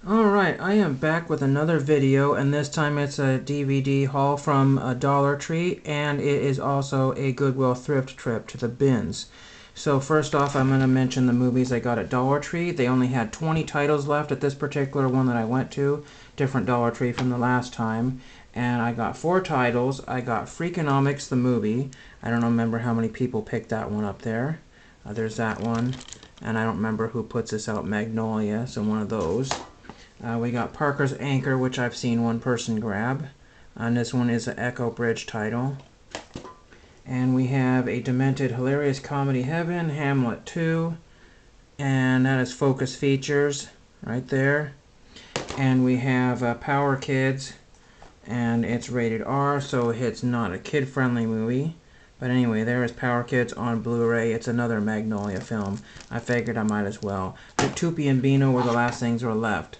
Alright, I am back with another video, and this time it's a DVD haul from Dollar Tree, and it is also a Goodwill thrift trip to the bins. So first off, I'm going to mention the movies I got at Dollar Tree. They only had 20 titles left at this particular one that I went to, different Dollar Tree from the last time. And I got 4 titles. I got Freakonomics, the movie. I don't remember how many people picked that one up there. There's that one. And I don't remember who puts this out, Magnolia, so one of those. We got Parker's Anchor, which I've seen one person grab. And this one is an Echo Bridge title. And we have A Demented Hilarious Comedy Heaven, Hamlet 2. And that is Focus Features right there. And we have Power Kids. And it's rated R, so it's not a kid-friendly movie. But anyway, there is Power Kids on Blu-ray. It's another Magnolia film. I figured I might as well. But Tupi and Bino were the last things that were left.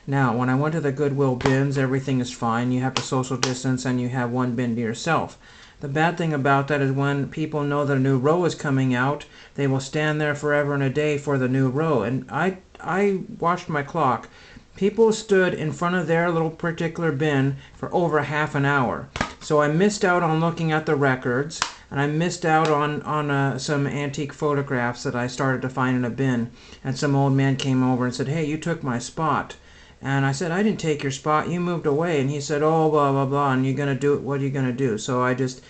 Now, when I went to the Goodwill bins, everything is fine. You have to social distance and you have one bin to yourself. The bad thing about that is when people know that a new row is coming out, they will stand there forever and a day for the new row. And I watched my clock. People stood in front of their little particular bin for over half an hour. So I missed out on looking at the records, and I missed out on some antique photographs that I started to find in a bin. And some old man came over and said, "Hey, you took my spot." And I said, "I didn't take your spot, you moved away." And he said, "Oh, blah, blah, blah, and you're going to do it, what are you going to do?" So I just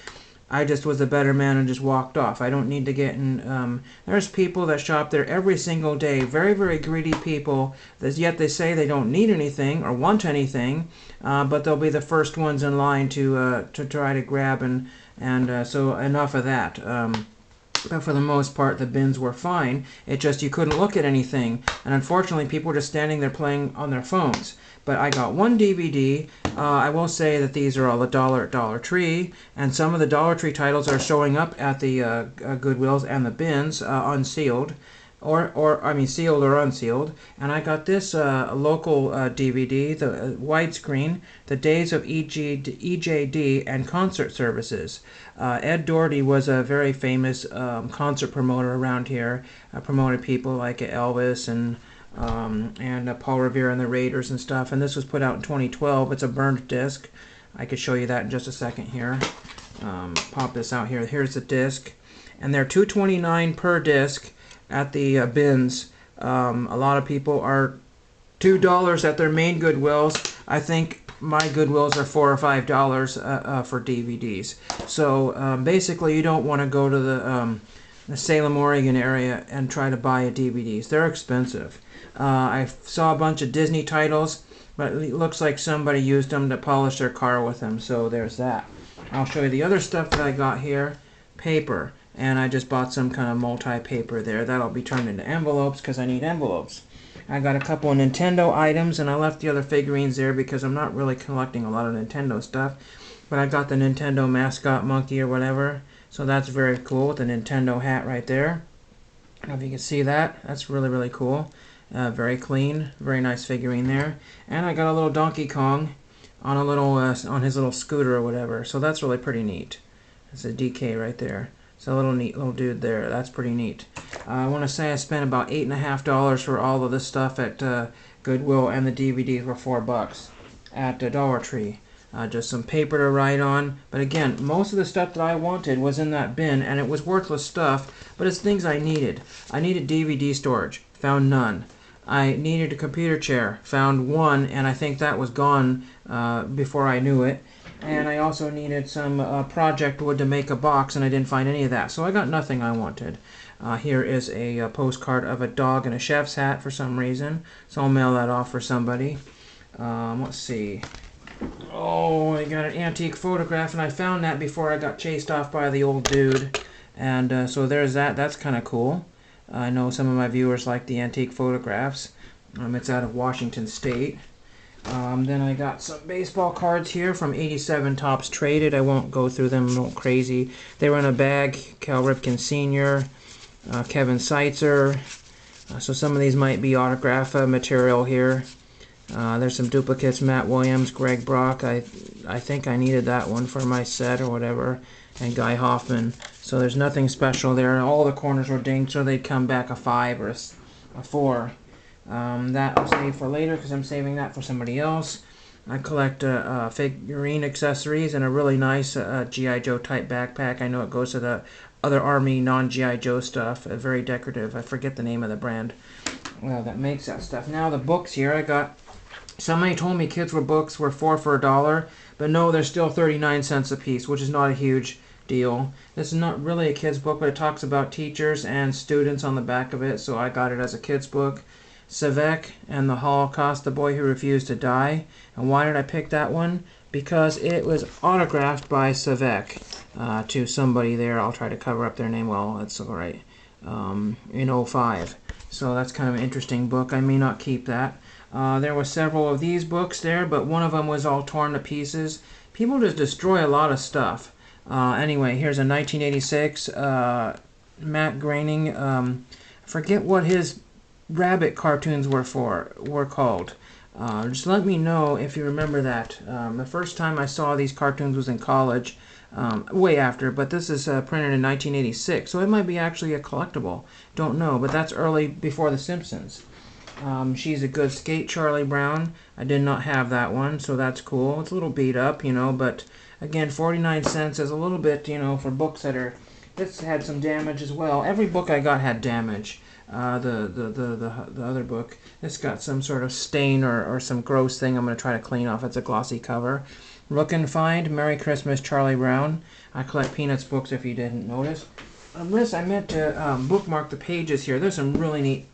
was a better man and just walked off. I don't need to get in, there's people that shop there every single day, very, very greedy people, yet they say they don't need anything or want anything, but they'll be the first ones in line to try to grab, and so enough of that. But for the most part, the bins were fine. It just, you couldn't look at anything. And unfortunately, people were just standing there playing on their phones. But I got one DVD. I will say that these are all $1 at Dollar Tree. And some of the Dollar Tree titles are showing up at the Goodwills and the bins, unsealed. I mean, sealed or unsealed. And I got this local DVD, the widescreen, The Days of EJD and Concert Services. Ed Doherty was a very famous concert promoter around here. Promoted people like Elvis and Paul Revere and the Raiders and stuff. And this was put out in 2012. It's a burned disc. I could show you that in just a second here. Pop this out here. Here's the disc. And they're $2.29 per disc at the bins. A lot of people are $2 at their main Goodwills. I think my Goodwills are $4 or $5 for DVDs. So basically, you don't want to go to the Salem, Oregon area and try to buy DVDs. They're expensive. I saw a bunch of Disney titles, but it looks like somebody used them to polish their car with them. So there's that. I'll show you the other stuff that I got here. Paper. And I just bought some kind of multi-paper there. That'll be turned into envelopes because I need envelopes. I got a couple of Nintendo items, and I left the other figurines there because I'm not really collecting a lot of Nintendo stuff. But I got the Nintendo mascot monkey or whatever. So that's very cool with the Nintendo hat right there. I don't know if you can see that. That's really, really cool. Very clean. Very nice figurine there. And I got a little Donkey Kong on a little on his little scooter or whatever. So that's really pretty neat. That's a DK right there. It's a little neat little dude there. That's pretty neat. I want to say I spent about $8.50 for all of this stuff at Goodwill, and the DVDs were $4 at Dollar Tree. Just some paper to write on. But again, most of the stuff that I wanted was in that bin, and it was worthless stuff, but it's things I needed. I needed DVD storage. Found none. I needed a computer chair. Found one, and I think that was gone before I knew it. And I also needed some project wood to make a box, and I didn't find any of that. So I got nothing I wanted. Here is a postcard of a dog in a chef's hat for some reason. So I'll mail that off for somebody. Let's see. Oh, I got an antique photograph, and I found that before I got chased off by the old dude. And so there's that. That's kind of cool. I know some of my viewers like the antique photographs. It's out of Washington State. Then I got some baseball cards here from 87 Topps Traded. I won't go through them, all crazy. They were in a bag. Cal Ripken Sr., Kevin Seitzer. So some of these might be autograph material here. There's some duplicates. Matt Williams, Greg Brock. I think I needed that one for my set or whatever. And Guy Hoffman. So there's nothing special there. All the corners were dinged, so they'd come back a 5 or a 4. That I'll save for later because I'm saving that for somebody else. I collect figurine accessories and a really nice G.I. Joe type backpack. I know it goes to the other Army non-G.I. Joe stuff. Very decorative. I forget the name of the brand that makes that stuff. Now the books here, I got. Somebody told me Kids with Books were 4 for $1, but no, they're still 39 cents a piece, which is not a huge deal. This is not really a kid's book, but it talks about teachers and students on the back of it, so I got it as a kid's book. Savek and the Holocaust, the boy who refused to die. And why did I pick that one? Because it was autographed by Savek to somebody there. I'll try to cover up their name. Well, that's all right. In 05. So that's kind of an interesting book. I may not keep that. There were several of these books there, but one of them was all torn to pieces. People just destroy a lot of stuff. Anyway, here's a 1986 Matt Groening. I forget what his rabbit cartoons were called. Just let me know if you remember that. The first time I saw these cartoons was in college, way after, but this is printed in 1986, so it might be actually a collectible. Don't know, but that's early before The Simpsons. She's a Good Skate, Charlie Brown. I did not have that one, so that's cool. It's a little beat up, but again, 49 cents is a little bit, for books that are. This had some damage as well. Every book I got had damage. The other book, this got some sort of stain or some gross thing I'm going to try to clean off. It's a glossy cover. Look and Find, Merry Christmas, Charlie Brown. I collect Peanuts books if you didn't notice. This, I meant to bookmark the pages here. There's some really neat.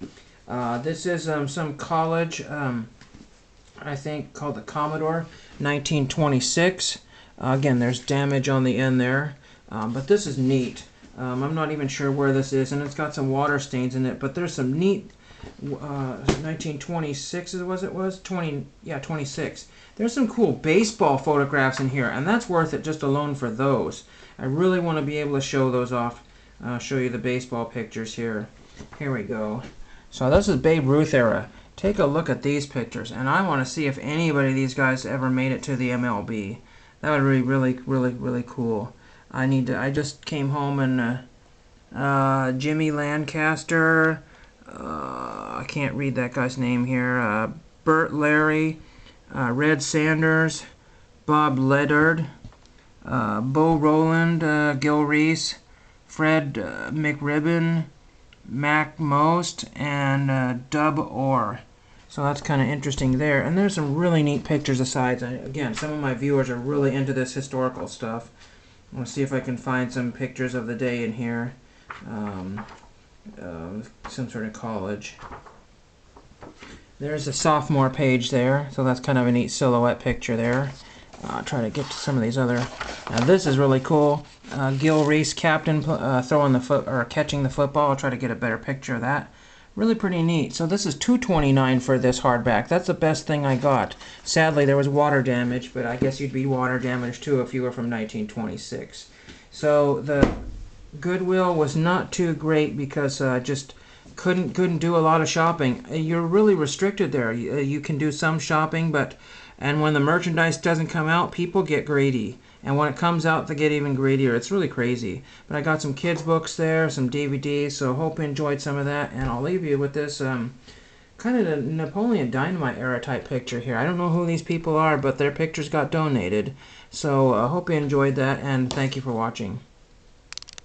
This is some college, I think, called the Commodore, 1926. Again, there's damage on the end there, but this is neat. I'm not even sure where this is, and it's got some water stains in it, but there's some neat 1926 is what it was? 26. There's some cool baseball photographs in here, and that's worth it just alone for those. I really want to be able to show those off, show you the baseball pictures here. Here we go. So this is Babe Ruth era. Take a look at these pictures, and I want to see if anybody of these guys ever made it to the MLB. That would be really cool. I just came home and Jimmy Lancaster, I can't read that guy's name here, Bert Larry, Red Sanders, Bob Leonard, Bo Rowland, Gil Reese, Fred McRibbon, Mac Most, and Dub Orr. So that's kind of interesting there. And there's some really neat pictures aside. Again, some of my viewers are really into this historical stuff. I want to see if I can find some pictures of the day in here. Some sort of college. There's a sophomore page there, so that's kind of a neat silhouette picture there. Try to get to some of these other. Now this is really cool. Gil Reese, captain, throwing the foot or catching the football. I'll try to get a better picture of that. Really pretty neat. So this is $2.29 for this hardback. That's the best thing I got. Sadly, there was water damage, but I guess you'd be water damaged too if you were from 1926. So the Goodwill was not too great because just couldn't do a lot of shopping. You're really restricted there. You can do some shopping, and when the merchandise doesn't come out, people get greedy. And when it comes out, they get even greedier. It's really crazy. But I got some kids' books there, some DVDs, so hope you enjoyed some of that. And I'll leave you with this kind of a Napoleon Dynamite era type picture here. I don't know who these people are, but their pictures got donated. So I hope you enjoyed that, and thank you for watching.